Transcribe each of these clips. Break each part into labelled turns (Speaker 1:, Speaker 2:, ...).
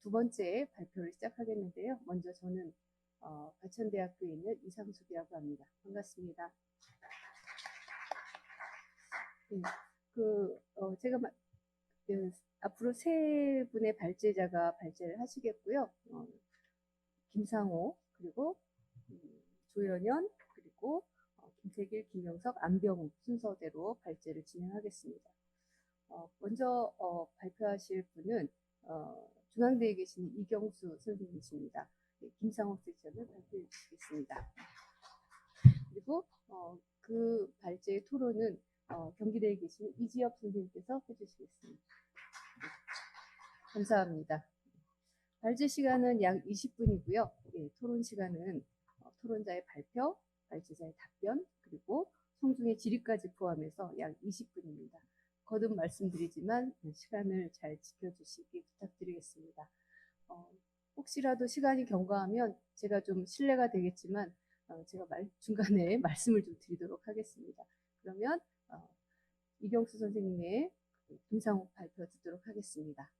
Speaker 1: 두 번째 발표를 시작하겠는데요. 먼저 저는 과천대학교에 있는 이상숙이라고 합니다. 반갑습니다. 네, 제가 앞으로 세 분의 발제자가 발제를 하시겠고요. 김상호, 그리고 조연현, 그리고 김태길, 김영석, 안병우 순서대로 발제를 진행하겠습니다. 먼저 발표하실 분은 중앙대에 계신 이경수 선생님이십니다. 네, 김상호 섹션을 발표해 주시겠습니다. 그리고 그 발제의 토론은 경기대에 계신 이지엽 선생님께서 해주시겠습니다. 네, 감사합니다. 발제 시간은 약 20분이고요. 예, 토론 시간은 토론자의 발표, 발제자의 답변, 그리고 송중의 질의까지 포함해서 약 20분입니다. 거듭 말씀드리지만 시간을 잘 지켜주시기 부탁드리겠습니다. 혹시라도 시간이 경과하면 제가 좀 실례가 되겠지만 제가 중간에 말씀을 좀 드리도록 하겠습니다. 그러면 이경수 선생님의 김상욱 발표 듣도록 하겠습니다.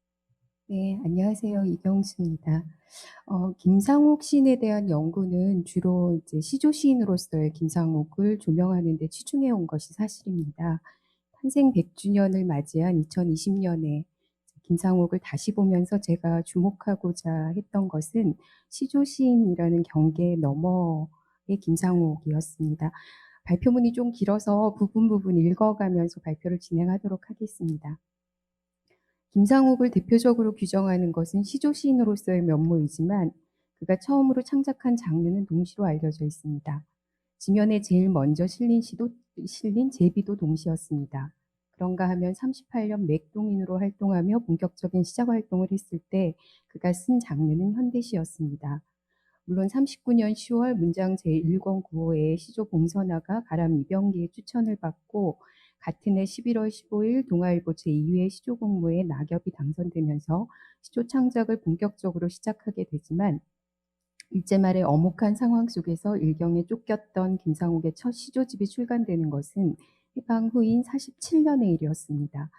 Speaker 2: 네, 안녕하세요. 이경수입니다. 김상옥 시인에 대한 연구는 주로 이제 시조 시인으로서의 김상옥을 조명하는 데 치중해 온 것이 사실입니다. 탄생 100주년을 맞이한 2020년에 김상옥을 다시 보면서 제가 주목하고자 했던 것은 시조 시인이라는 경계 너머의 김상옥이었습니다. 발표문이 좀 길어서 부분 읽어가면서 발표를 진행하도록 하겠습니다. 김상옥을 대표적으로 규정하는 것은 시조 시인으로서의 면모이지만 그가 처음으로 창작한 장르는 동시로 알려져 있습니다. 지면에 제일 먼저 실린 제비도 동시였습니다. 그런가 하면 38년 맥동인으로 활동하며 본격적인 시작 활동을 했을 때 그가 쓴 장르는 현대시였습니다. 물론 39년 10월 문장 제1권 9호에 시조 봉선화가 가람 이병기의 추천을 받고 같은 해 11월 15일 동아일보 제2회 시조 공모에 낙엽이 당선되면서 시조 창작을 본격적으로 시작하게 되지만 일제 말의 엄혹한 상황 속에서 일경에 쫓겼던 김상옥의 첫 시조집이 출간되는 것은 해방 후인 47년의 일이었습니다.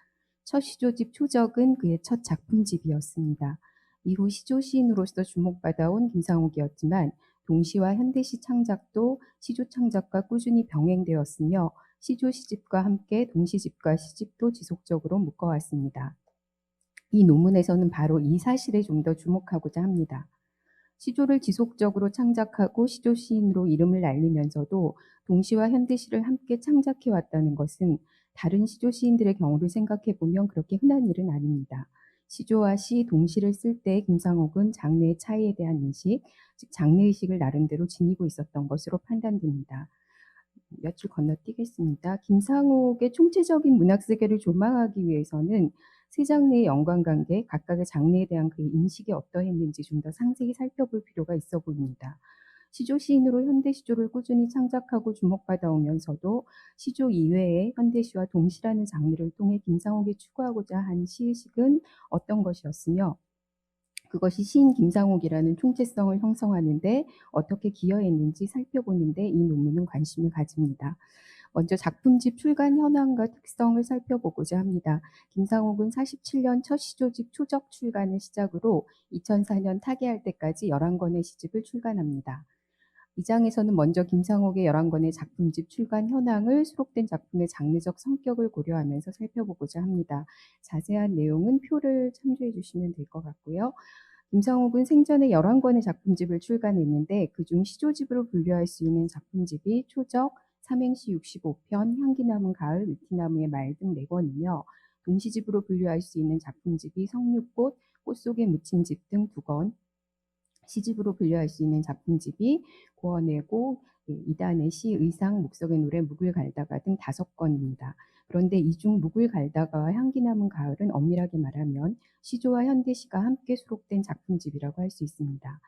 Speaker 2: 첫 시조집 초적은 그의 첫 작품집이었습니다. 이후 시조 시인으로서 주목받아온 김상옥이었지만 동시와 현대시 창작도 시조 창작과 꾸준히 병행되었으며 시조 시집과 함께 동시집과 시집도 지속적으로 묶어왔습니다. 이 논문에서는 바로 이 사실에 좀 더 주목하고자 합니다. 시조를 지속적으로 창작하고 시조 시인으로 이름을 날리면서도 동시와 현대시를 함께 창작해 왔다는 것은 다른 시조 시인들의 경우를 생각해 보면 그렇게 흔한 일은 아닙니다. 시조와 시 동시를 쓸 때 김상옥은 장르의 차이에 대한 인식, 즉 장르의식을 나름대로 지니고 있었던 것으로 판단됩니다. 몇 줄 건너뛰겠습니다. 김상옥의 총체적인 문학 세계를 조망하기 위해서는 세 장르의 연관관계, 각각의 장르에 대한 그의 인식이 어떠했는지 좀 더 상세히 살펴볼 필요가 있어 보입니다. 시조 시인으로 현대 시조를 꾸준히 창작하고 주목받아 오면서도 시조 이외의 현대시와 동시라는 장르를 통해 김상옥이 추구하고자 한 시의식은 어떤 것이었으며 그것이 시인 김상옥이라는 총체성을 형성하는데 어떻게 기여했는지 살펴보는데 이 논문은 관심을 가집니다. 먼저 작품집 출간 현황과 특성을 살펴보고자 합니다. 김상옥은 47년 첫 시조집 초적 출간을 시작으로 2004년 타계할 때까지 11권의 시집을 출간합니다. 이 장에서는 먼저 김상옥의 11권의 작품집 출간 현황을 수록된 작품의 장르적 성격을 고려하면서 살펴보고자 합니다. 자세한 내용은 표를 참조해 주시면 될 것 같고요. 김상옥은 생전에 11권의 작품집을 출간했는데 그중 시조집으로 분류할 수 있는 작품집이 초적, 삼행시 65편, 향기 남은 가을, 느티나무의 말 등 4권이며 동시집으로 분류할 수 있는 작품집이 성육꽃, 꽃 속에 묻힌 집 등 2권, 시집으로 분류할 수 있는 작품집이 고원의 고, 이단의 시, 의상, 목석의 노래, 묵을 갈다가 등 5권입니다. 그런데 이 중 묵을 갈다가와 향기 남은 가을은 엄밀하게 말하면 시조와 현대시가 함께 수록된 작품집이라고 할 수 있습니다.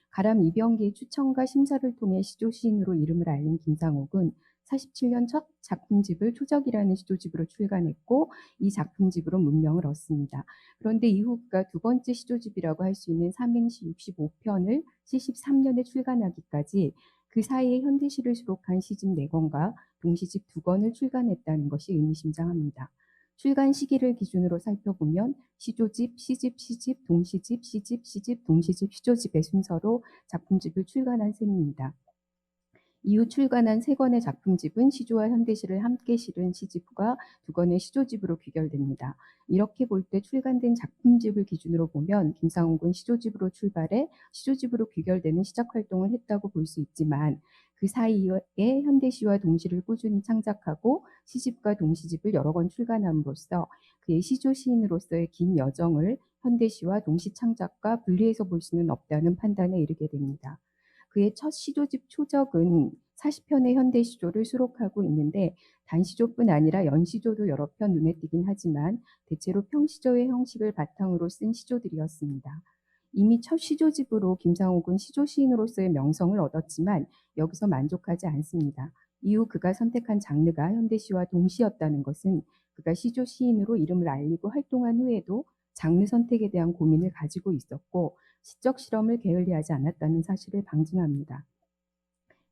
Speaker 2: 가람 이병기의 추천과 심사를 통해 시조 시인으로 이름을 알린 김상옥은 47년 첫 작품집을 초적이라는 시조집으로 출간했고 이 작품집으로 문명을 얻습니다. 그런데 이후 그가 두 번째 시조집이라고 할 수 있는 삼행시 65편을 73년에 출간하기까지 그 사이에 현대시를 수록한 시집 4권과 동시집 2권을 출간했다는 것이 의미심장합니다. 출간 시기를 기준으로 살펴보면 시조집, 시집, 시집, 동시집, 시집, 시집, 동시집, 시조집의 순서로 작품집을 출간한 셈입니다. 이후 출간한 3권의 작품집은 시조와 현대시를 함께 실은 시집과 2권의 시조집으로 귀결됩니다. 이렇게 볼 때 출간된 작품집을 기준으로 보면 김상옥은 시조집으로 출발해 시조집으로 귀결되는 시작 활동을 했다고 볼 수 있지만 그 사이에 현대시와 동시를 꾸준히 창작하고 시집과 동시집을 여러 권 출간함으로써 그의 시조 시인으로서의 긴 여정을 현대시와 동시 창작과 분리해서 볼 수는 없다는 판단에 이르게 됩니다. 그의 첫 시조집 초적은 40편의 현대 시조를 수록하고 있는데 단시조뿐 아니라 연시조도 여러 편 눈에 띄긴 하지만 대체로 평시조의 형식을 바탕으로 쓴 시조들이었습니다. 이미 첫 시조집으로 김상옥은 시조 시인으로서의 명성을 얻었지만 여기서 만족하지 않습니다. 이후 그가 선택한 장르가 현대시와 동시였다는 것은 그가 시조 시인으로 이름을 알리고 활동한 후에도 장르 선택에 대한 고민을 가지고 있었고 시적 실험을 게을리하지 않았다는 사실을 방증합니다.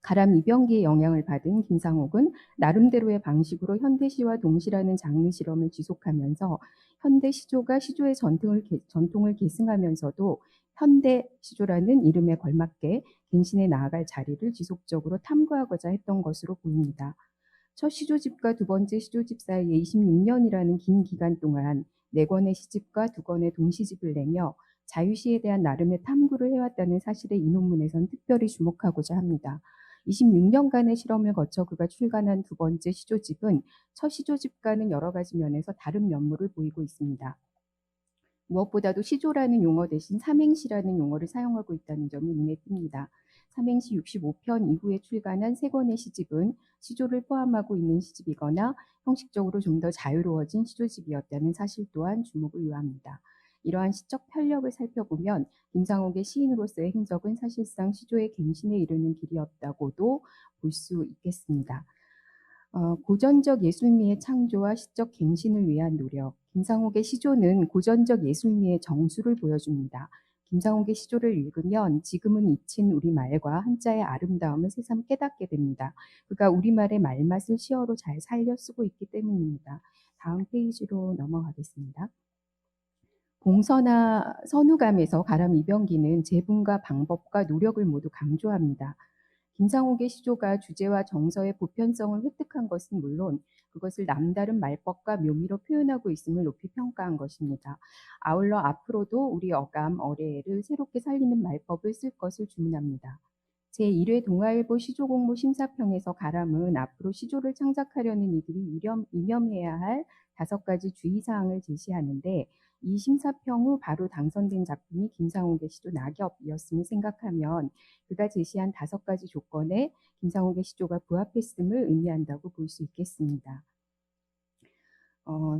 Speaker 2: 가람 이병기의 영향을 받은 김상옥은 나름대로의 방식으로 현대시와 동시라는 장르 실험을 지속하면서 현대 시조가 시조의 전통을 계승하면서도 현대 시조라는 이름에 걸맞게 갱신해 나아갈 자리를 지속적으로 탐구하고자 했던 것으로 보입니다. 첫 시조집과 두 번째 시조집 사이에 26년이라는 긴 기간 동안 4권의 시집과 2권의 동시집을 내며 자유시에 대한 나름의 탐구를 해왔다는 사실에 이 논문에선 특별히 주목하고자 합니다. 26년간의 실험을 거쳐 그가 출간한 두 번째 시조집은 첫 시조집과는 여러 가지 면에서 다른 면모를 보이고 있습니다. 무엇보다도 시조라는 용어 대신 삼행시라는 용어를 사용하고 있다는 점이 눈에 띕니다. 삼행시 65편 이후에 출간한 3권의 시집은 시조를 포함하고 있는 시집이거나 형식적으로 좀 더 자유로워진 시조집이었다는 사실 또한 주목을 요합니다. 이러한 시적 편력을 살펴보면 김상옥의 시인으로서의 행적은 사실상 시조의 갱신에 이르는 길이었다고도 볼 수 있겠습니다. 고전적 예술미의 창조와 시적 갱신을 위한 노력. 김상옥의 시조는 고전적 예술미의 정수를 보여줍니다. 김상옥의 시조를 읽으면 지금은 잊힌 우리말과 한자의 아름다움을 새삼 깨닫게 됩니다. 그가 우리말의 말맛을 시어로 잘 살려 쓰고 있기 때문입니다. 다음 페이지로 넘어가겠습니다. 봉서나 선우감에서 가람 이병기는 재분과 방법과 노력을 모두 강조합니다. 김상옥의 시조가 주제와 정서의 보편성을 획득한 것은 물론 그것을 남다른 말법과 묘미로 표현하고 있음을 높이 평가한 것입니다. 아울러 앞으로도 우리 어감, 어뢰를 새롭게 살리는 말법을 쓸 것을 주문합니다. 제1회 동아일보 시조공모 심사평에서 가람은 앞으로 시조를 창작하려는 이들이 유념해야 할 5가지 주의사항을 제시하는데 이 심사평 후 바로 당선된 작품이 김상옥의 시조 낙엽이었음을 생각하면 그가 제시한 5가지 조건에 김상옥의 시조가 부합했음을 의미한다고 볼 수 있겠습니다.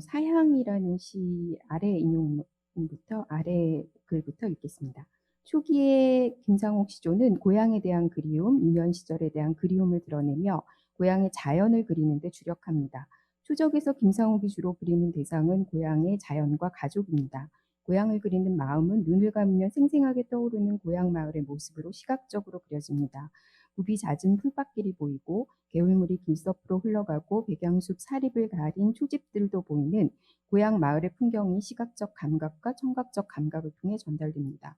Speaker 2: 사향이라는 시 아래 인용부터 아래 글부터 읽겠습니다. 초기의 김상옥 시조는 고향에 대한 그리움, 유년 시절에 대한 그리움을 드러내며 고향의 자연을 그리는 데 주력합니다. 초적에서 김상옥이 주로 그리는 대상은 고향의 자연과 가족입니다. 고향을 그리는 마음은 눈을 감으면 생생하게 떠오르는 고향 마을의 모습으로 시각적으로 그려집니다. 굽이 잦은 풀밭길이 보이고 개울물이 길서프로 흘러가고 백양숲 사립을 가린 초집들도 보이는 고향 마을의 풍경이 시각적 감각과 청각적 감각을 통해 전달됩니다.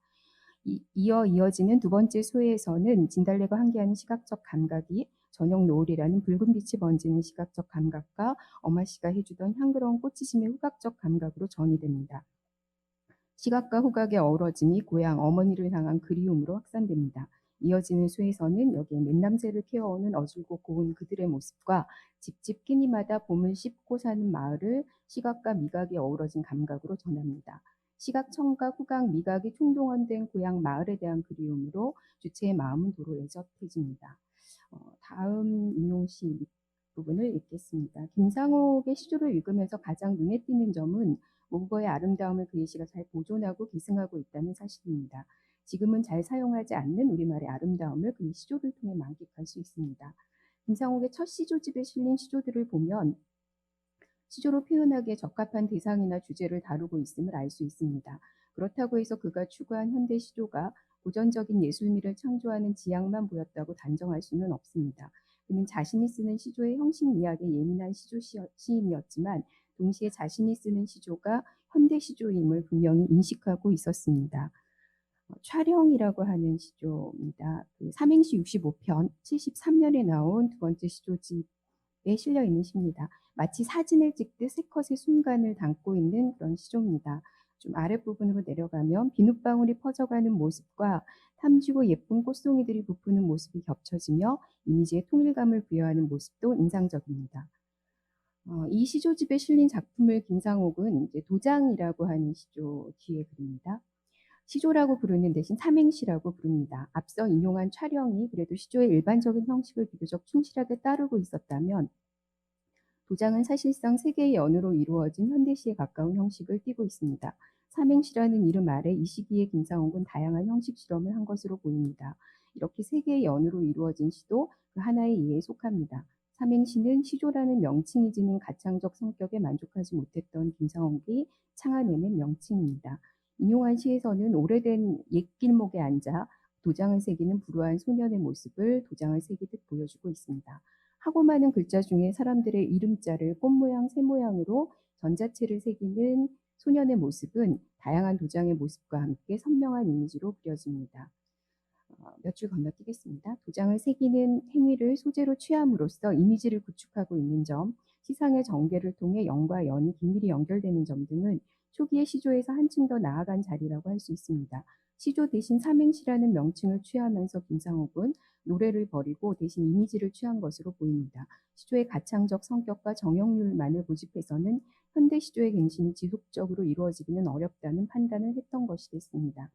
Speaker 2: 이어지는 두 번째 소회에서는 진달래가 환기하는 시각적 감각이 저녁 노을이라는 붉은 빛이 번지는 시각적 감각과 엄마씨가 해주던 향그러운 꽃치심의 후각적 감각으로 전이됩니다. 시각과 후각의 어우러짐이 고향 어머니를 향한 그리움으로 확산됩니다. 이어지는 수에서는 여기에 맨남새를 키워오는 어질고 고운 그들의 모습과 집집 끼니마다 봄을 씹고 사는 마을을 시각과 미각이 어우러진 감각으로 전합니다. 시각, 청각, 후각, 미각이 총동원된 고향 마을에 대한 그리움으로 주체의 마음은 도로 애젓해집니다. 다음 인용시 부분을 읽겠습니다. 김상옥의 시조를 읽으면서 가장 눈에 띄는 점은 모국어의 아름다움을 그의 시가 잘 보존하고 계승하고 있다는 사실입니다. 지금은 잘 사용하지 않는 우리말의 아름다움을 그의 시조를 통해 만끽할 수 있습니다. 김상옥의 첫 시조집에 실린 시조들을 보면 시조로 표현하기에 적합한 대상이나 주제를 다루고 있음을 알 수 있습니다. 그렇다고 해서 그가 추구한 현대 시조가 고전적인 예술미를 창조하는 지향만 보였다고 단정할 수는 없습니다. 그는 자신이 쓰는 시조의 형식 미학에 예민한 시인이었지만 동시에 자신이 쓰는 시조가 현대 시조임을 분명히 인식하고 있었습니다. 촬영이라고 하는 시조입니다. 그 삼행시 65편 73년에 나온 두 번째 시조집에 실려 있는 시입니다. 마치 사진을 찍듯 세 컷의 순간을 담고 있는 그런 시조입니다. 좀 아랫부분으로 내려가면 비눗방울이 퍼져가는 모습과 탐지고 예쁜 꽃송이들이 부푸는 모습이 겹쳐지며 이미지에 통일감을 부여하는 모습도 인상적입니다. 이 시조집에 실린 작품을 김상옥은 이제 도장이라고 하는 시조 뒤에 그립니다. 시조라고 부르는 대신 삼행시라고 부릅니다. 앞서 인용한 촬영이 그래도 시조의 일반적인 형식을 비교적 충실하게 따르고 있었다면 도장은 사실상 세 개의 연으로 이루어진 현대시에 가까운 형식을 띠고 있습니다. 삼행시라는 이름 아래 이 시기에 김상옥은 다양한 형식 실험을 한 것으로 보입니다. 이렇게 세 개의 연으로 이루어진 시도 그 하나의 예에 속합니다. 삼행시는 시조라는 명칭이 지닌 가창적 성격에 만족하지 못했던 김상옥이 창안해낸 명칭입니다. 인용한 시에서는 오래된 옛길목에 앉아 도장을 새기는 불우한 소년의 모습을 도장을 새기듯 보여주고 있습니다. 하고 많은 글자 중에 사람들의 이름자를 꽃 모양, 새 모양으로 전자체를 새기는 소년의 모습은 다양한 도장의 모습과 함께 선명한 이미지로 그려집니다. 몇 줄 건너뛰겠습니다. 도장을 새기는 행위를 소재로 취함으로써 이미지를 구축하고 있는 점, 시상의 전개를 통해 영과 연이 긴밀히 연결되는 점 등은 초기의 시조에서 한층 더 나아간 자리라고 할 수 있습니다. 시조 대신 삼행시라는 명칭을 취하면서 김상옥은 노래를 버리고 대신 이미지를 취한 것으로 보입니다. 시조의 가창적 성격과 정형률만을 고집해서는 현대 시조의 갱신이 지속적으로 이루어지기는 어렵다는 판단을 했던 것이겠습니다.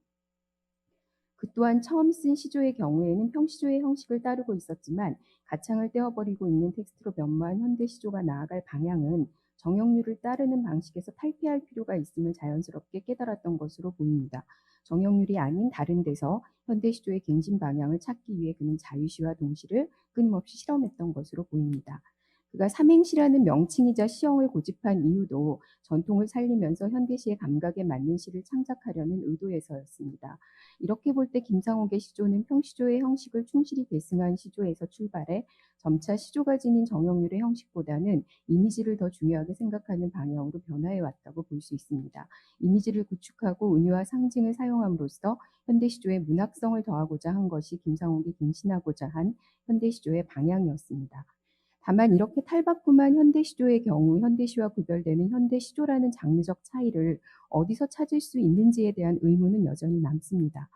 Speaker 2: 그 또한 처음 쓴 시조의 경우에는 평시조의 형식을 따르고 있었지만 가창을 떼어버리고 있는 텍스트로 변모한 현대 시조가 나아갈 방향은 정형률을 따르는 방식에서 탈피할 필요가 있음을 자연스럽게 깨달았던 것으로 보입니다. 정형률이 아닌 다른 데서 현대 시조의 갱신 방향을 찾기 위해 그는 자유시와 동시를 끊임없이 실험했던 것으로 보입니다. 그가 삼행시라는 명칭이자 시형을 고집한 이유도 전통을 살리면서 현대시의 감각에 맞는 시를 창작하려는 의도에서였습니다. 이렇게 볼 때 김상옥의 시조는 평시조의 형식을 충실히 계승한 시조에서 출발해 점차 시조가 지닌 정형률의 형식보다는 이미지를 더 중요하게 생각하는 방향으로 변화해 왔다고 볼 수 있습니다. 이미지를 구축하고 은유와 상징을 사용함으로써 현대시조의 문학성을 더하고자 한 것이 김상옥이 갱신하고자 한 현대시조의 방향이었습니다. 다만 이렇게 탈바꿈한 현대시조의 경우 현대시와 구별되는 현대시조라는 장르적 차이를 어디서 찾을 수 있는지에 대한 의문은 여전히 남습니다.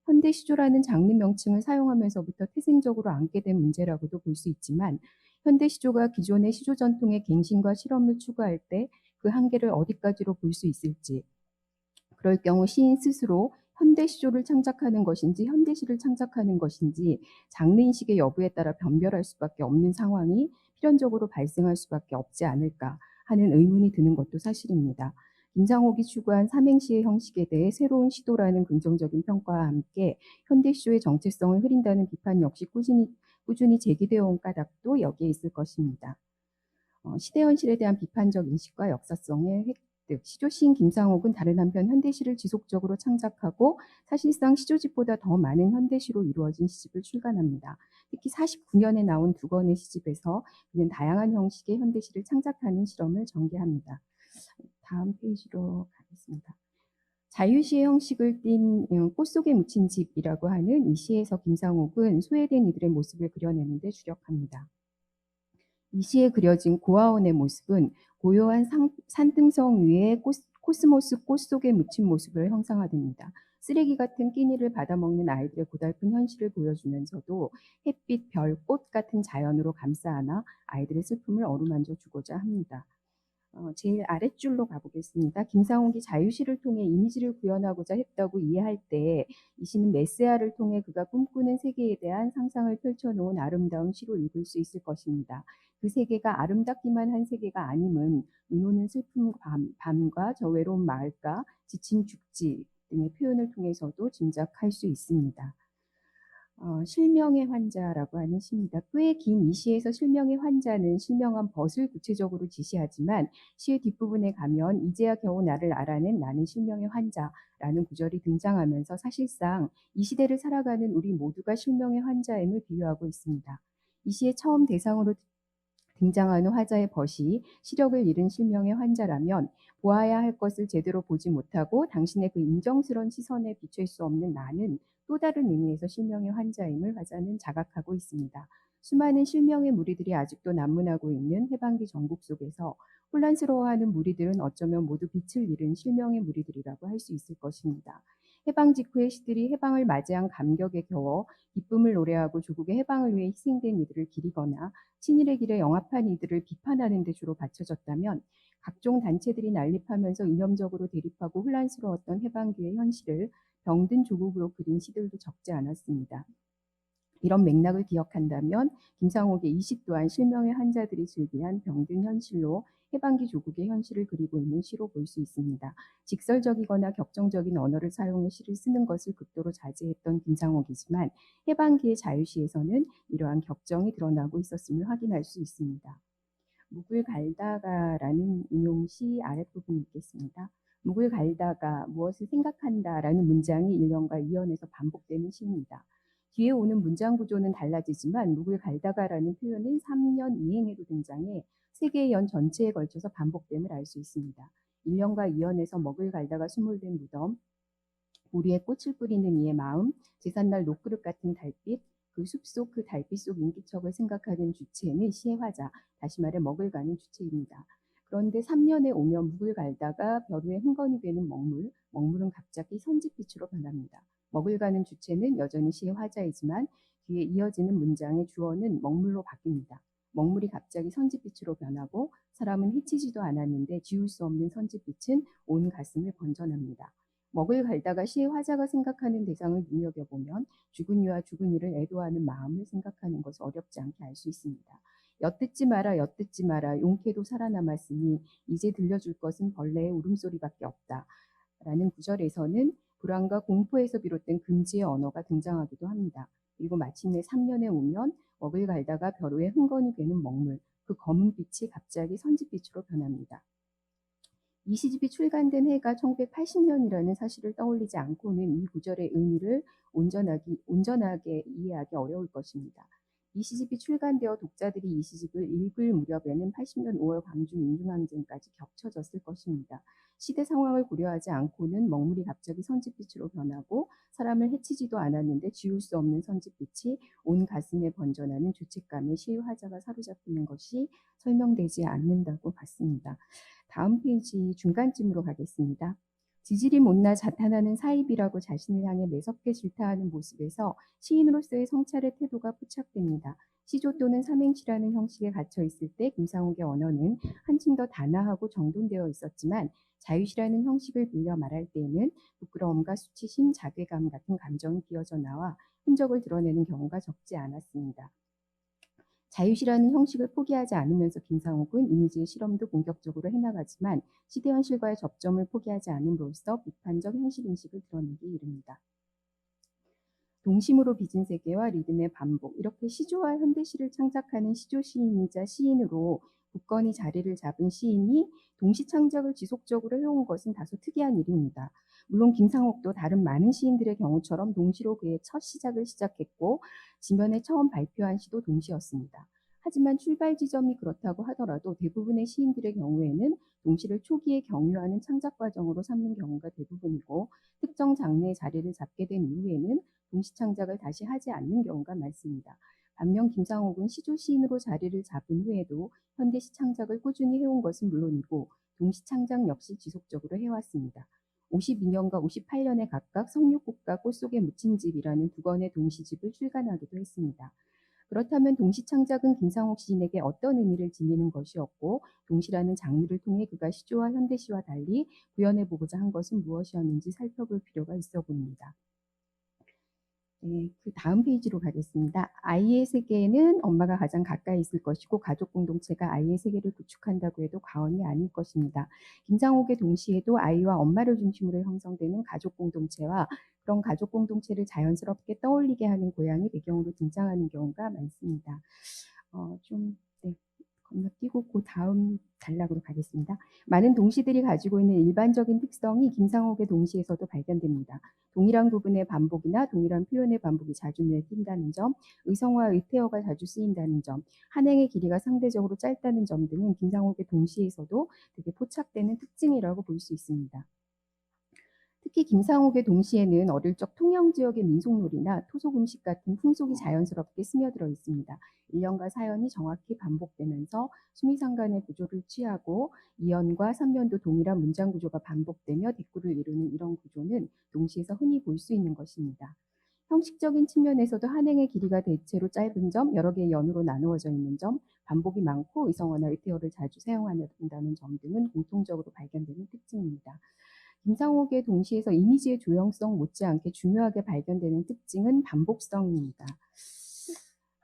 Speaker 2: 현대시조라는 장르 명칭을 사용하면서부터 태생적으로 안게 된 문제라고도 볼 수 있지만 현대시조가 기존의 시조 전통의 갱신과 실험을 추구할 때 그 한계를 어디까지로 볼 수 있을지, 그럴 경우 시인 스스로 현대시조를 창작하는 것인지 현대시를 창작하는 것인지 장르인식의 여부에 따라 변별할 수밖에 없는 상황이 필연적으로 발생할 수밖에 없지 않을까 하는 의문이 드는 것도 사실입니다. 김상옥이 추구한 삼행시의 형식에 대해 새로운 시도라는 긍정적인 평가와 함께 현대시조의 정체성을 흐린다는 비판 역시 꾸준히 제기되어 온 까닭도 여기에 있을 것입니다. 시대 현실에 대한 비판적 인식과 역사성의 획득. 시조시인 김상옥은 다른 한편 현대시를 지속적으로 창작하고 사실상 시조집보다 더 많은 현대시로 이루어진 시집을 출간합니다. 특히 49년에 나온 두 권의 시집에서 그는 다양한 형식의 현대시를 창작하는 실험을 전개합니다. 다음 페이지로 가겠습니다. 자유시의 형식을 띤 꽃 속에 묻힌 집이라고 하는 이 시에서 김상옥은 소외된 이들의 모습을 그려내는 데 주력합니다. 이 시에 그려진 고아원의 모습은 고요한 산등성 위에 코스모스 꽃 속에 묻힌 모습을 형상화됩니다. 쓰레기 같은 끼니를 받아먹는 아이들의 고달픈 현실을 보여주면서도 햇빛, 별, 꽃 같은 자연으로 감싸 안아 아이들의 슬픔을 어루만져 주고자 합니다. 제일 아랫줄로 가보겠습니다. 김상옥이 자유시를 통해 이미지를 구현하고자 했다고 이해할 때 이 시는 메시아를 통해 그가 꿈꾸는 세계에 대한 상상을 펼쳐놓은 아름다운 시로 읽을 수 있을 것입니다. 그 세계가 아름답기만 한 세계가 아님은 눈 오는 슬픔 밤과 저 외로운 마을과 지친 죽지 등의 표현을 통해서도 짐작할 수 있습니다. 실명의 환자라고 하는 시입니다. 꽤 긴 이 시에서 실명의 환자는 실명한 벗을 구체적으로 지시하지만 시의 뒷부분에 가면 이제야 겨우 나를 알아낸 나는 실명의 환자라는 구절이 등장하면서 사실상 이 시대를 살아가는 우리 모두가 실명의 환자임을 비유하고 있습니다. 이 시의 처음 대상으로 등장하는 화자의 벗이 시력을 잃은 실명의 환자라면 보아야 할 것을 제대로 보지 못하고 당신의 그 인정스러운 시선에 비칠 수 없는 나는 또 다른 의미에서 실명의 환자임을 화자는 자각하고 있습니다. 수많은 실명의 무리들이 아직도 난문하고 있는 해방기 전국 속에서 혼란스러워하는 무리들은 어쩌면 모두 빛을 잃은 실명의 무리들이라고 할 수 있을 것입니다. 해방 직후의 시들이 해방을 맞이한 감격에 겨워 기쁨을 노래하고 조국의 해방을 위해 희생된 이들을 기리거나 친일의 길에 영합한 이들을 비판하는 데 주로 바쳐졌다면 각종 단체들이 난립하면서 이념적으로 대립하고 혼란스러웠던 해방기의 현실을 병든 조국으로 그린 시들도 적지 않았습니다. 이런 맥락을 기억한다면 김상옥의 이 시 또한 실명의 환자들이 즐비한 병든 현실로 해방기 조국의 현실을 그리고 있는 시로 볼 수 있습니다. 직설적이거나 격정적인 언어를 사용해 시를 쓰는 것을 극도로 자제했던 김상옥이지만 해방기의 자유시에서는 이러한 격정이 드러나고 있었음을 확인할 수 있습니다. 묵을 갈다가라는 인용시 아랫부분 읽겠습니다. 묵을 갈다가 무엇을 생각한다라는 문장이 1년과 2년에서 반복되는 시입니다. 뒤에 오는 문장 구조는 달라지지만 묵을 갈다가라는 표현은 3년 이행에도 등장해 3개의 연 전체에 걸쳐서 반복됨을 알 수 있습니다. 1년과 2년에서 먹을 갈다가 수몰된 무덤, 우리의 꽃을 뿌리는 이의 마음, 제삿날 녹그릇 같은 달빛, 그 숲속 그 달빛 속 인기척을 생각하는 주체는 시의 화자, 다시 말해 먹을 가는 주체입니다. 그런데 3년에 오면 묵을 갈다가 벼루에 흥건히 되는 먹물, 먹물은 갑자기 선짓빛으로 변합니다. 먹을 가는 주체는 여전히 시의 화자이지만 뒤에 이어지는 문장의 주어는 먹물로 바뀝니다. 먹물이 갑자기 선짓빛으로 변하고 사람은 해치지도 않았는데 지울 수 없는 선짓빛은 온 가슴을 번져납니다. 먹을 갈다가 시의 화자가 생각하는 대상을 눈여겨보면 죽은 이와 죽은 이를 애도하는 마음을 생각하는 것을 어렵지 않게 알 수 있습니다. 엿듣지 마라 엿듣지 마라 용케도 살아남았으니 이제 들려줄 것은 벌레의 울음소리밖에 없다. 라는 구절에서는 불안과 공포에서 비롯된 금지의 언어가 등장하기도 합니다. 그리고 마침내 3년에 오면 먹을 갈다가 벼루에 흥건히 되는 먹물, 그 검은 빛이 갑자기 선짓빛으로 변합니다. 이 시집이 출간된 해가 1980년이라는 사실을 떠올리지 않고는 이 구절의 의미를 온전하게 이해하기 어려울 것입니다. 이 시집이 출간되어 독자들이 이 시집을 읽을 무렵에는 80년 5월 광주 민중항쟁까지 겹쳐졌을 것입니다. 시대 상황을 고려하지 않고는 먹물이 갑자기 선짓빛으로 변하고 사람을 해치지도 않았는데 지울 수 없는 선짓빛이 온 가슴에 번져나는 죄책감에 시의 화자가 사로잡히는 것이 설명되지 않는다고 봤습니다. 다음 페이지 중간쯤으로 가겠습니다. 지질이 못나 자탄하는 사입이라고 자신을 향해 매섭게 질타하는 모습에서 시인으로서의 성찰의 태도가 포착됩니다. 시조 또는 삼행시라는 형식에 갇혀 있을 때 김상옥의 언어는 한층 더 단아하고 정돈되어 있었지만 자유시라는 형식을 빌려 말할 때에는 부끄러움과 수치심, 자괴감 같은 감정이 기어져 나와 흔적을 드러내는 경우가 적지 않았습니다. 자유시라는 형식을 포기하지 않으면서 김상옥은 이미지의 실험도 본격적으로 해나가지만 시대 현실과의 접점을 포기하지 않음으로써 비판적 현실인식을 드러내기 이릅니다. 동심으로 빚은 세계와 리듬의 반복, 이렇게 시조와 현대시를 창작하는 시조 시인이자 시인으로 굳건히 자리를 잡은 시인이 동시 창작을 지속적으로 해온 것은 다소 특이한 일입니다. 물론 김상옥도 다른 많은 시인들의 경우처럼 동시로 그의 첫 시작을 시작했고 지면에 처음 발표한 시도 동시였습니다. 하지만 출발 지점이 그렇다고 하더라도 대부분의 시인들의 경우에는 동시를 초기에 경유하는 창작 과정으로 삼는 경우가 대부분이고 특정 장르의 자리를 잡게 된 이후에는 동시 창작을 다시 하지 않는 경우가 많습니다. 반면 김상옥은 시조 시인으로 자리를 잡은 후에도 현대시 창작을 꾸준히 해온 것은 물론이고 동시 창작 역시 지속적으로 해왔습니다. 52년과 58년에 각각 성육꽃과 꽃속에 묻힌 집이라는 두 권의 동시집을 출간하기도 했습니다. 그렇다면 동시 창작은 김상옥 시인에게 어떤 의미를 지니는 것이었고 동시라는 장르를 통해 그가 시조와 현대시와 달리 구현해보고자 한 것은 무엇이었는지 살펴볼 필요가 있어 보입니다. 네, 그 다음 페이지로 가겠습니다. 아이의 세계에는 엄마가 가장 가까이 있을 것이고 가족 공동체가 아이의 세계를 구축한다고 해도 과언이 아닐 것입니다. 김상옥의 동시에도 아이와 엄마를 중심으로 형성되는 가족 공동체와 그런 가족 공동체를 자연스럽게 떠올리게 하는 고향이 배경으로 등장하는 경우가 많습니다. 네. 건너뛰고 그 다음 단락으로 가겠습니다. 많은 동시들이 가지고 있는 일반적인 특성이 김상옥의 동시에서도 발견됩니다. 동일한 부분의 반복이나 동일한 표현의 반복이 자주 눈에 띈다는 점, 의성과 의태어가 자주 쓰인다는 점, 한행의 길이가 상대적으로 짧다는 점 등은 김상옥의 동시에서도 되게 포착되는 특징이라고 볼 수 있습니다. 특히 김상옥의 동시에는 어릴 적 통영 지역의 민속놀이나 토속 음식 같은 풍속이 자연스럽게 스며들어 있습니다. 일년과 사연이 정확히 반복되면서 수미상관의 구조를 취하고 2연과 3연도 동일한 문장 구조가 반복되며 대꾸를 이루는 이런 구조는 동시에서 흔히 볼 수 있는 것입니다. 형식적인 측면에서도 한행의 길이가 대체로 짧은 점, 여러 개의 연으로 나누어져 있는 점, 반복이 많고 의성어나 의태어를 자주 사용한다는 점 등은 공통적으로 발견되는 특징입니다. 김상옥의 동시에서 이미지의 조형성 못지않게 중요하게 발견되는 특징은 반복성입니다.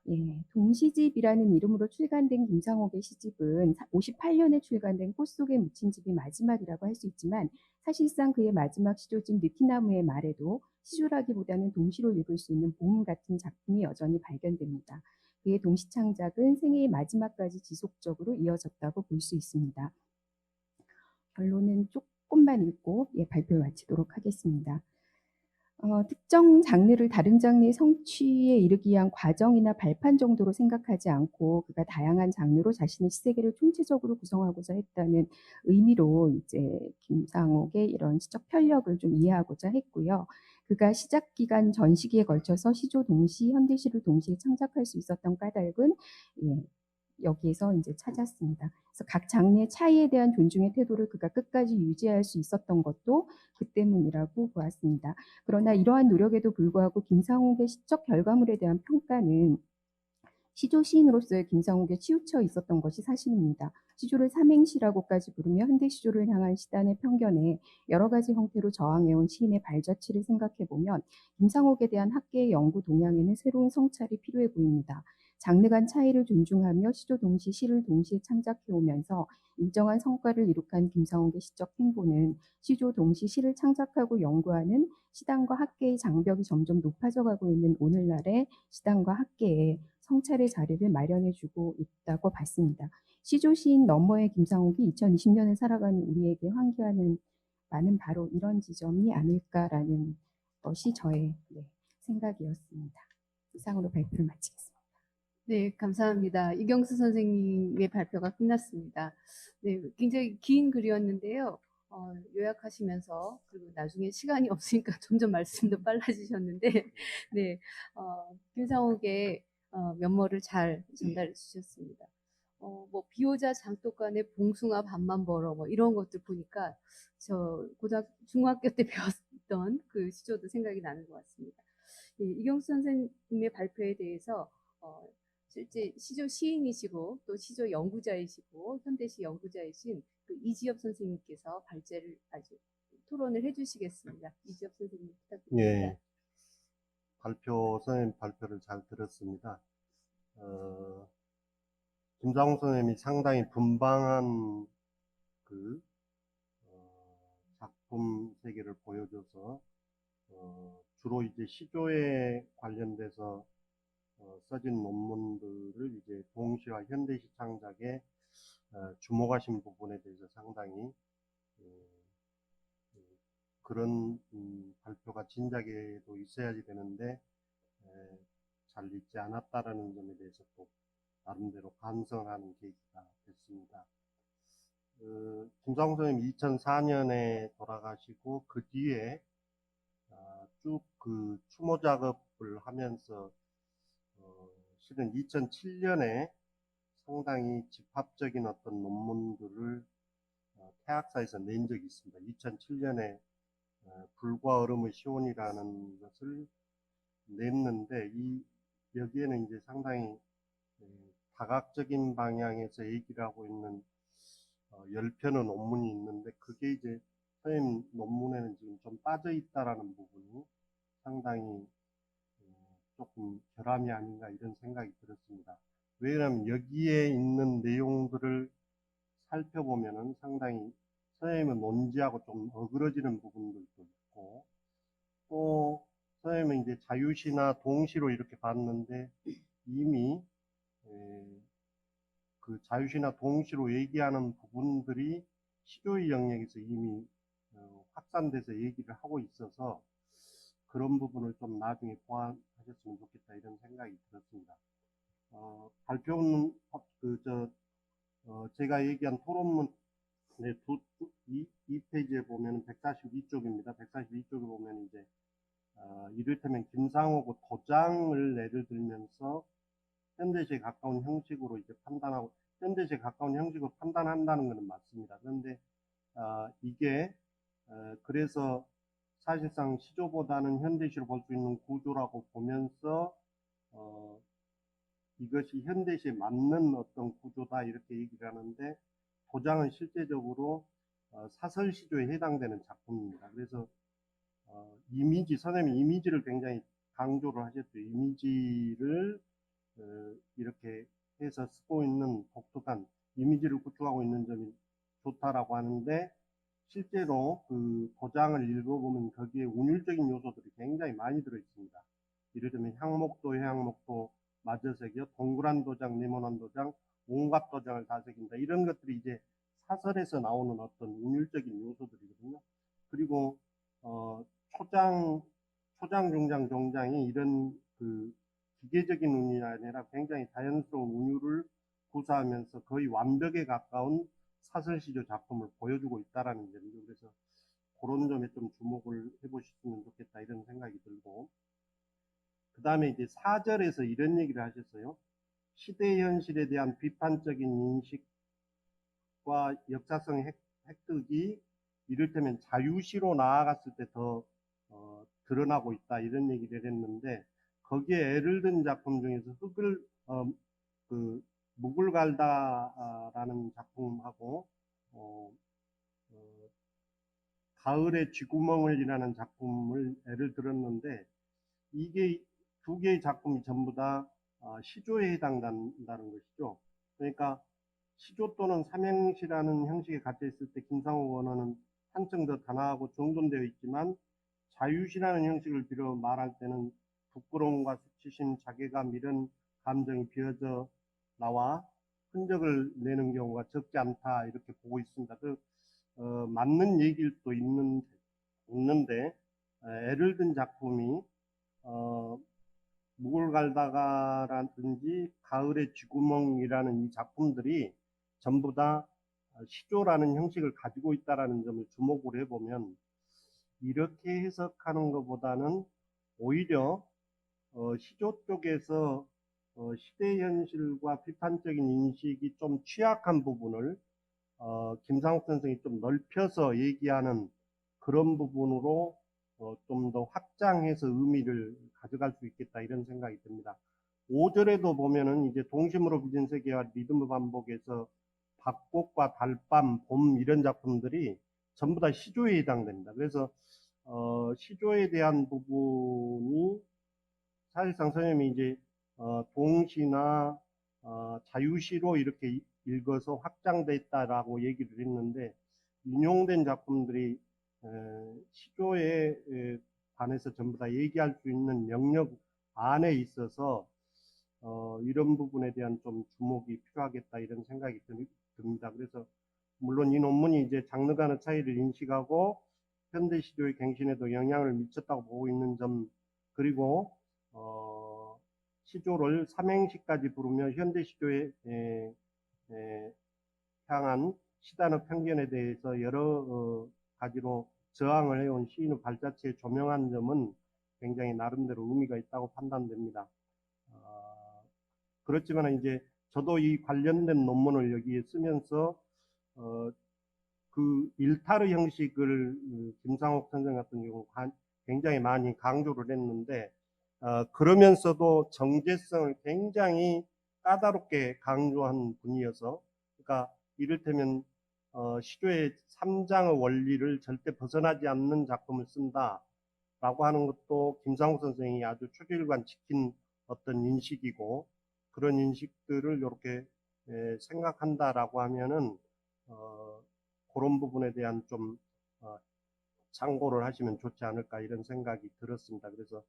Speaker 2: 예, 동시집이라는 이름으로 출간된 김상옥의 시집은 58년에 출간된 꽃 속에 묻힌 집이 마지막이라고 할 수 있지만 사실상 그의 마지막 시조집 느티나무의 말에도 시조라기보다는 동시로 읽을 수 있는 봄 같은 작품이 여전히 발견됩니다. 그의 동시 창작은 생애의 마지막까지 지속적으로 이어졌다고 볼 수 있습니다. 결론은 조금만 읽고 발표를 마치도록 하겠습니다. 특정 장르를 다른 장르의 성취에 이르기 위한 과정이나 발판 정도로 생각하지 않고 그가 다양한 장르로 자신의 시세계를 총체적으로 구성하고자 했다는 의미로 이제 김상옥의 이런 시적 편력을 좀 이해하고자 했고요. 그가 시작 기간 전 시기에 걸쳐서 시조 동시, 현대시를 동시에 창작할 수 있었던 까닭은 여기에서 이제 찾았습니다. 그래서 각 장르의 차이에 대한 존중의 태도를 그가 끝까지 유지할 수 있었던 것도 그 때문이라고 보았습니다. 그러나 이러한 노력에도 불구하고 김상옥의 시적 결과물에 대한 평가는 시조 시인으로서의 김상옥에 치우쳐 있었던 것이 사실입니다. 시조를 삼행시라고까지 부르며 현대 시조를 향한 시단의 편견에 여러 가지 형태로 저항해온 시인의 발자취를 생각해보면 김상옥에 대한 학계의 연구 동향에는 새로운 성찰이 필요해 보입니다. 장르 간 차이를 존중하며 시조 동시 시를 동시에 창작해오면서 일정한 성과를 이룩한 김상옥의 시적 행보는 시조 동시 시를 창작하고 연구하는 시단과 학계의 장벽이 점점 높아져가고 있는 오늘날의 시단과 학계에 성찰의 자리를 마련해주고 있다고 봤습니다. 시조 시인 너머의 김상옥이 2020년을 살아가는 우리에게 환기하는 바는 바로 이런 지점이 아닐까라는 것이 저의 생각이었습니다. 이상으로 발표를 마치겠습니다.
Speaker 1: 네, 감사합니다. 이경수 선생님의 발표가 끝났습니다. 네, 굉장히 긴 글이었는데요. 요약하시면서 그리고 나중에 시간이 없으니까 점점 말씀도 빨라지셨는데, 네, 김상옥의 면모를 잘 전달해 주셨습니다. 뭐 비호자 장독간에 봉숭아 밥만 벌어 뭐 이런 것들 보니까 저 중학교 때 배웠던 그 시조도 생각이 나는 것 같습니다. 예, 이경수 선생님의 발표에 대해서 어, 실제 시조 시인이시고 또 시조 연구자이시고 현대시 연구자이신 그 이지엽 선생님께서 발제를 아주 토론을 해주시겠습니다. 이지엽 선생님 부탁드립니다.
Speaker 3: 예, 선생님 발표를 잘 들었습니다. 김상옥 선생님이 상당히 분방한 그 작품 세계를 보여줘서 주로 이제 시조에 관련돼서 써진 논문들을 이제 동시와 현대시 창작에 주목하신 부분에 대해서 상당히 그런 발표가 진작에도 있어야지 되는데 잘 있지 않았다라는 점에 대해서 또 나름대로 반성하는 계기가 됐습니다. 김상옥 선생님 2004년에 돌아가시고 그 뒤에 쭉 그 추모 작업을 하면서 실은 2007년에 상당히 집합적인 어떤 논문들을 태학사에서 낸 적이 있습니다. 2007년에 불과 얼음의 시온이라는 것을 냈는데 여기에는 이제 상당히 다각적인 방향에서 얘기를 하고 있는 10편의 논문이 있는데 그게 이제 선생님 논문에는 지금 좀 빠져 있다라는 부분이 상당히 조금 결함이 아닌가 이런 생각이 들었습니다. 왜냐하면 여기에 있는 내용들을 살펴보면은 상당히 선생님은 논지하고 좀 어그러지는 부분들도 있고 또 선생님은 이제 자유시나 동시로 이렇게 봤는데 이미 그 자유시나 동시로 얘기하는 부분들이 시조의 영역에서 이미 확산돼서 얘기를 하고 있어서 그런 부분을 좀 나중에 보완하셨으면 좋겠다 이런 생각이 들었습니다. 발표는 제가 얘기한 토론문 네, 2페이지에 보면 142쪽입니다. 142쪽에 보면 이제 이를테면 김상옥 도장을 예를 들면서 현대시에 가까운 형식으로 이제 판단하고 현대시에 가까운 형식으로 판단한다는 것은 맞습니다. 그런데 이게 그래서 사실상 시조보다는 현대시로 볼 수 있는 구조라고 보면서 이것이 현대시에 맞는 어떤 구조다 이렇게 얘기를 하는데 도장은 실제적으로 사설 시조에 해당되는 작품입니다. 그래서 이미지 선생님이 이미지를 굉장히 강조를 하셨죠. 이미지를 이렇게 해서 쓰고 있는 독특한 이미지를 구축하고 있는 점이 좋다라고 하는데 실제로 그 도장을 읽어보면 거기에 운율적인 요소들이 굉장히 많이 들어 있습니다. 예를 들면 향목도, 해양목도, 마저색이요, 동그란 도장, 네모난 도장, 온갖 도장을 다 새긴다. 이런 것들이 이제 사설에서 나오는 어떤 운율적인 요소들이거든요. 그리고 초장, 중장, 종장이 이런 그 기계적인 운율이 아니라 굉장히 자연스러운 운율을 구사하면서 거의 완벽에 가까운 사설시조 작품을 보여주고 있다라는 점이죠. 그래서 그런 점에 좀 주목을 해보셨으면 좋겠다 이런 생각이 들고, 그 다음에 이제 4절에서 이런 얘기를 하셨어요. 시대 현실에 대한 비판적인 인식과 역사성 획득이 이를테면 자유시로 나아갔을 때 더 드러나고 있다 이런 얘기를 했는데, 거기에 애를 든 작품 중에서 묵을 갈다라는 작품하고 가을의 쥐구멍을이라는 작품을 예를 들었는데, 이게 두 개의 작품이 전부 다 시조에 해당한다는 것이죠. 그러니까 시조 또는 삼행시라는 형식에 갇혀 있을 때 김상옥 원어는 한층 더 단아하고 정돈되어 있지만, 자유시라는 형식을 빌어 말할 때는 부끄러움과 수치심, 자괴감 이런 감정이 비어져 나와 흔적을 내는 경우가 적지 않다 이렇게 보고 있습니다. 맞는 얘기일 또 있는데 애를 든 작품이 묵을 갈다가라든지 가을의 쥐구멍이라는 이 작품들이 전부 다 시조라는 형식을 가지고 있다는 점을 주목을 해보면, 이렇게 해석하는 것보다는 오히려 시조 쪽에서 시대 현실과 비판적인 인식이 좀 취약한 부분을 김상옥 선생이 좀 넓혀서 얘기하는 그런 부분으로 좀 더 확장해서 의미를 가져갈 수 있겠다 이런 생각이 듭니다. 5절에도 보면은 이제 동심으로 빚은 세계와 리듬의 반복에서 박곡과 달밤, 봄 이런 작품들이 전부 다 시조에 해당됩니다. 그래서 시조에 대한 부분이 사실상 선생님이 이제 동시나 자유시로 이렇게 읽어서 확장됐다라고 얘기를 했는데, 인용된 작품들이 시조에 관해서 전부 다 얘기할 수 있는 영역 안에 있어서 이런 부분에 대한 좀 주목이 필요하겠다 이런 생각이 듭니다. 그래서 물론 이 논문이 이제 장르 간의 차이를 인식하고 현대 시조의 갱신에도 영향을 미쳤다고 보고 있는 점, 그리고 시조를 삼행시까지 부르며 현대 시조에 향한 시단의 편견에 대해서 여러 가지로 저항을 해온 시인의 발자취에 조명한 점은 굉장히 나름대로 의미가 있다고 판단됩니다. 그렇지만 이제 저도 이 관련된 논문을 여기에 쓰면서 그 일타르 형식을 김상옥 선생 같은 경우 굉장히 많이 강조를 했는데, 그러면서도 정제성을 굉장히 까다롭게 강조한 분이어서, 그러니까 이를테면 시조의 3장의 원리를 절대 벗어나지 않는 작품을 쓴다라고 하는 것도 김상옥 선생이 아주 초길관 지킨 어떤 인식이고, 그런 인식들을 이렇게 생각한다라고 하면은 그런 부분에 대한 좀 참고를 하시면 좋지 않을까 이런 생각이 들었습니다. 그래서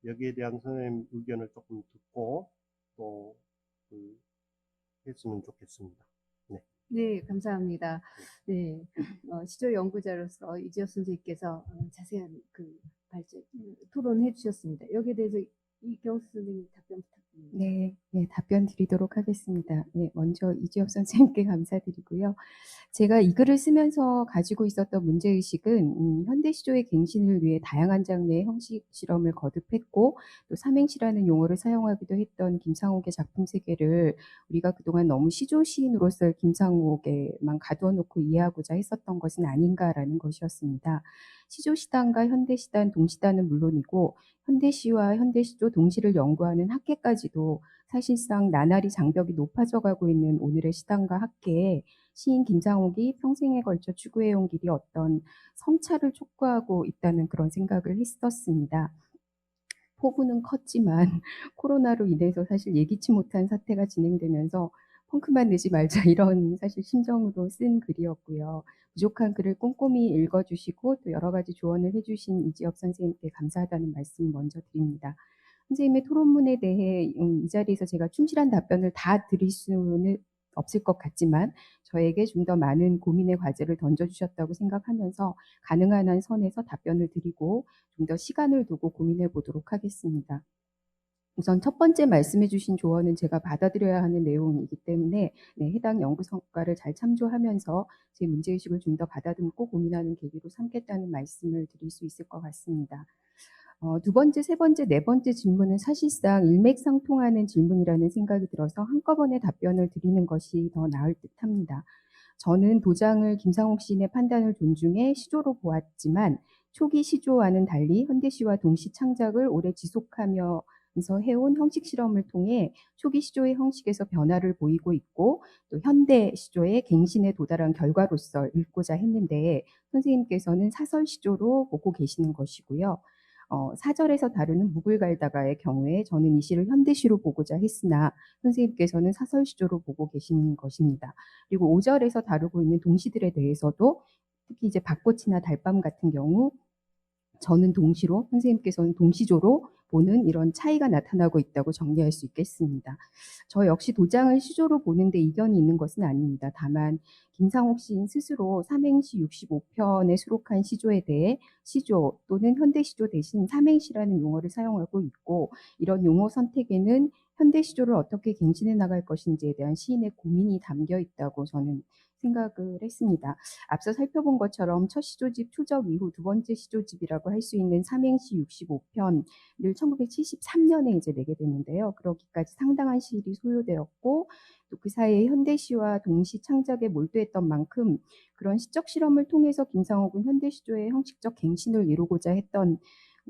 Speaker 3: 여기에 대한 선생님 의견을 조금 듣고 또 했으면 좋겠습니다. 네.
Speaker 1: 네, 감사합니다. 네, 시조 연구자로서 이지혁 선생님께서 자세한 토론해 주셨습니다. 여기에 대해서 이경수 선생님 답변 부탁드립니다.
Speaker 2: 네, 네, 답변 드리도록 하겠습니다. 예, 먼저 이지혁 선생님께 감사드리고요. 제가 이 글을 쓰면서 가지고 있었던 문제의식은 현대시조의 갱신을 위해 다양한 장르의 형식 실험을 거듭했고 또 삼행시라는 용어를 사용하기도 했던 김상옥의 작품 세계를 우리가 그동안 너무 시조 시인으로서의 김상옥에만 가두어 놓고 이해하고자 했었던 것은 아닌가라는 것이었습니다. 시조시단과 현대시단, 동시단은 물론이고 현대시와 현대시조 동시를 연구하는 학계까지도 사실상 나날이 장벽이 높아져 가고 있는 오늘의 시단과 학계에 시인 김상옥이 평생에 걸쳐 추구해온 길이 어떤 성찰을 촉구하고 있다는 그런 생각을 했었습니다. 포부는 컸지만 코로나로 인해서 사실 예기치 못한 사태가 진행되면서 펑크만 내지 말자 이런 사실 심정으로 쓴 글이었고요. 부족한 글을 꼼꼼히 읽어주시고 또 여러 가지 조언을 해주신 이지혁 선생님께 감사하다는 말씀 먼저 드립니다. 선생님의 토론문에 대해 이 자리에서 제가 충실한 답변을 다 드릴 수는 없을 것 같지만 저에게 좀 더 많은 고민의 과제를 던져주셨다고 생각하면서 가능한 한 선에서 답변을 드리고 좀 더 시간을 두고 고민해 보도록 하겠습니다. 우선 첫 번째 말씀해 주신 조언은 제가 받아들여야 하는 내용이기 때문에 네, 해당 연구 성과를 잘 참조하면서 제 문제의식을 좀 더 가다듬고 고민하는 계기로 삼겠다는 말씀을 드릴 수 있을 것 같습니다. 두 번째, 세 번째, 네 번째 질문은 사실상 일맥상통하는 질문이라는 생각이 들어서 한꺼번에 답변을 드리는 것이 더 나을 듯합니다. 저는 도장을 김상옥 시인의 판단을 존중해 시조로 보았지만 초기 시조와는 달리 현대시와 동시 창작을 오래 지속하면서 해온 형식 실험을 통해 초기 시조의 형식에서 변화를 보이고 있고 또 현대 시조의 갱신에 도달한 결과로서 읽고자 했는데 선생님께서는 사설 시조로 보고 계시는 것이고요. 사절에서 다루는 묵을 갈다가의 경우에 저는 이 시를 현대시로 보고자 했으나 선생님께서는 사설시조로 보고 계신 것입니다. 그리고 5절에서 다루고 있는 동시들에 대해서도 특히 이제 박꽃이나 달밤 같은 경우 저는 동시로 선생님께서는 동시조로 보는 이런 차이가 나타나고 있다고 정리할 수 있겠습니다. 저 역시 도장을 시조로 보는데 이견이 있는 것은 아닙니다. 다만 김상옥 시인 스스로 삼행시 65편에 수록한 시조에 대해 시조 또는 현대시조 대신 삼행시라는 용어를 사용하고 있고 이런 용어 선택에는 현대시조를 어떻게 갱신해 나갈 것인지에 대한 시인의 고민이 담겨 있다고 저는 생각을 했습니다. 앞서 살펴본 것처럼 첫 시조집 초적 이후 두 번째 시조집이라고 할 수 있는 삼행시 65편을 1973년에 이제 내게 되는데요. 그러기까지 상당한 시일이 소요되었고 또 그 사이에 현대시와 동시 창작에 몰두했던 만큼 그런 시적 실험을 통해서 김상옥은 현대시조의 형식적 갱신을 이루고자 했던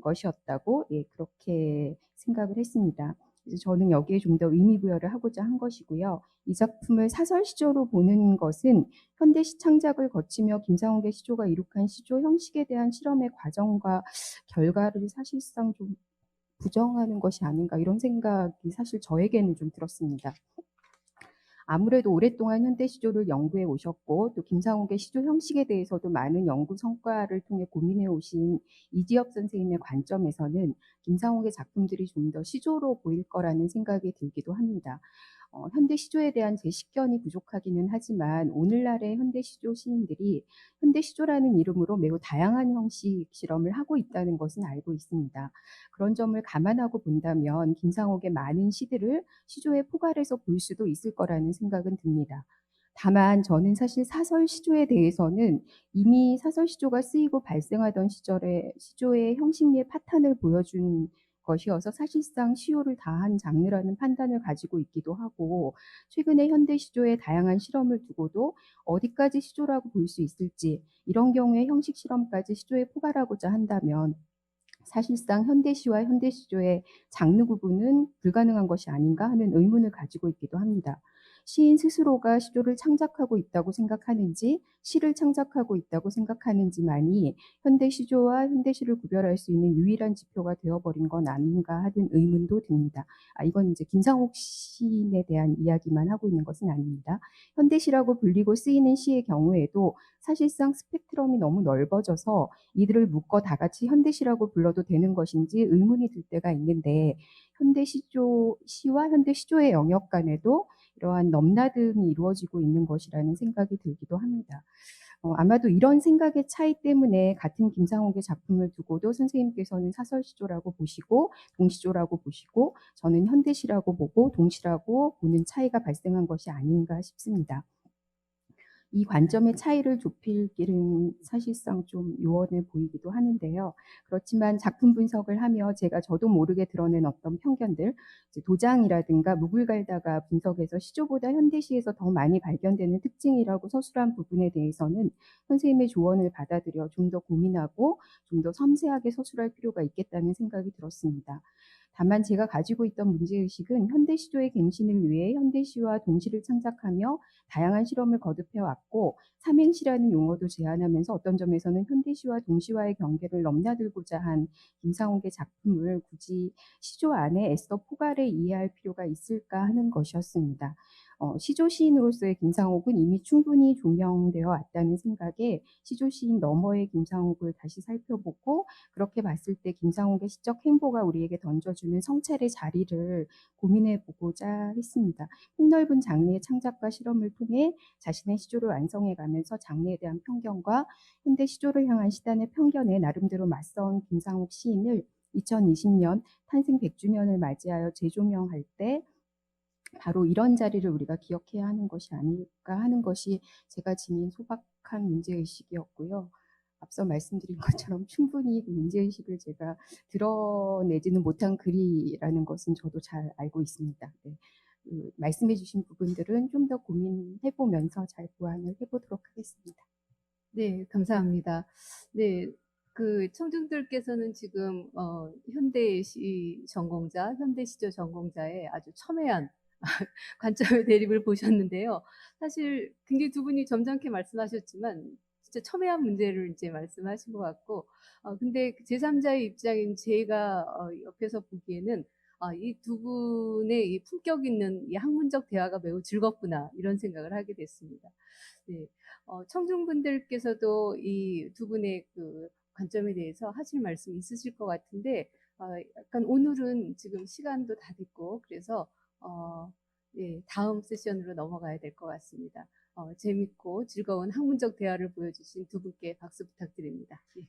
Speaker 2: 것이었다고 그렇게 생각을 했습니다. 그래서 저는 여기에 좀 더 의미 부여를 하고자 한 것이고요. 이 작품을 사설 시조로 보는 것은 현대시 창작을 거치며 김상옥의 시조가 이룩한 시조 형식에 대한 실험의 과정과 결과를 사실상 좀 부정하는 것이 아닌가 이런 생각이 사실 저에게는 좀 들었습니다. 아무래도 오랫동안 현대시조를 연구해 오셨고 또 김상옥의 시조 형식에 대해서도 많은 연구 성과를 통해 고민해 오신 이지혁 선생님의 관점에서는 김상옥의 작품들이 좀 더 시조로 보일 거라는 생각이 들기도 합니다. 현대 시조에 대한 제 식견이 부족하기는 하지만 오늘날의 현대 시조 시인들이 현대 시조라는 이름으로 매우 다양한 형식 실험을 하고 있다는 것은 알고 있습니다. 그런 점을 감안하고 본다면 김상옥의 많은 시들을 시조의 포괄해서 볼 수도 있을 거라는 생각은 듭니다. 다만 저는 사실 사설 시조에 대해서는 이미 사설 시조가 쓰이고 발생하던 시절에 시조의 형식미의 파탄을 보여준 것이어서 사실상 시효를 다한 장르라는 판단을 가지고 있기도 하고 최근의 현대 시조의 다양한 실험을 두고도 어디까지 시조라고 볼 수 있을지 이런 경우에 형식 실험까지 시조에 포괄하고자 한다면 사실상 현대시와 현대시조의 장르 구분은 불가능한 것이 아닌가 하는 의문을 가지고 있기도 합니다. 시인 스스로가 시조를 창작하고 있다고 생각하는지 시를 창작하고 있다고 생각하는지만이 현대 시조와 현대시를 구별할 수 있는 유일한 지표가 되어버린 건 아닌가 하는 의문도 듭니다. 이건 이제 김상옥 시인에 대한 이야기만 하고 있는 것은 아닙니다. 현대시라고 불리고 쓰이는 시의 경우에도 사실상 스펙트럼이 너무 넓어져서 이들을 묶어 다 같이 현대시라고 불러도 되는 것인지 의문이 들 때가 있는데 시와 현대시조의 영역 간에도 이러한 넘나듦이 이루어지고 있는 것이라는 생각이 들기도 합니다. 아마도 이런 생각의 차이 때문에 같은 김상옥의 작품을 두고도 선생님께서는 사설시조라고 보시고 동시조라고 보시고 저는 현대시라고 보고 동시라고 보는 차이가 발생한 것이 아닌가 싶습니다. 이 관점의 차이를 좁힐 길은 사실상 좀 요원해 보이기도 하는데요. 그렇지만 작품 분석을 하며 저도 모르게 드러낸 어떤 편견들, 도장이라든가 묵을 갈다가 분석해서 시조보다 현대시에서 더 많이 발견되는 특징이라고 서술한 부분에 대해서는 선생님의 조언을 받아들여 좀 더 고민하고 좀 더 섬세하게 서술할 필요가 있겠다는 생각이 들었습니다. 다만 제가 가지고 있던 문제의식은 현대시조의 갱신을 위해 현대시와 동시를 창작하며 다양한 실험을 거듭해왔고 삼행시라는 용어도 제안하면서 어떤 점에서는 현대시와 동시와의 경계를 넘나들고자 한 김상옥의 작품을 굳이 시조 안에 애써 포괄해 이해할 필요가 있을까 하는 것이었습니다. 시조 시인으로서의 김상옥은 이미 충분히 조명되어 왔다는 생각에 시조 시인 너머의 김상옥을 다시 살펴보고 그렇게 봤을 때 김상옥의 시적 행보가 우리에게 던져주는 성찰의 자리를 고민해 보고자 했습니다. 폭넓은 장르의 창작과 실험을 통해 자신의 시조를 완성해 가면서 장르에 대한 편견과 현대 시조를 향한 시단의 편견에 나름대로 맞선 김상옥 시인을 2020년 탄생 100주년을 맞이하여 재조명할 때 바로 이런 자리를 우리가 기억해야 하는 것이 아닐까 하는 것이 제가 지닌 소박한 문제의식이었고요. 앞서 말씀드린 것처럼 충분히 그 문제의식을 제가 드러내지는 못한 글이라는 것은 저도 잘 알고 있습니다. 네. 말씀해 주신 부분들은 좀 더 고민해 보면서 잘 보완을 해보도록 하겠습니다.
Speaker 1: 네, 감사합니다. 네, 청중들께서는 지금 현대시 전공자, 현대시조 전공자의 아주 첨예한 관점의 대립을 보셨는데요. 사실 굉장히 두 분이 점잖게 말씀하셨지만 진짜 첨예한 문제를 이제 말씀하신 것 같고, 근데 제3자의 입장인 제가 옆에서 보기에는 이 두 분의 이 품격 있는 이 학문적 대화가 매우 즐겁구나 이런 생각을 하게 됐습니다. 네, 청중분들께서도 이 두 분의 그 관점에 대해서 하실 말씀 있으실 것 같은데, 약간 오늘은 지금 시간도 다 됐고, 그래서 예, 다음 세션으로 넘어가야 될 것 같습니다. 재밌고 즐거운 학문적 대화를 보여주신 두 분께 박수 부탁드립니다. 예.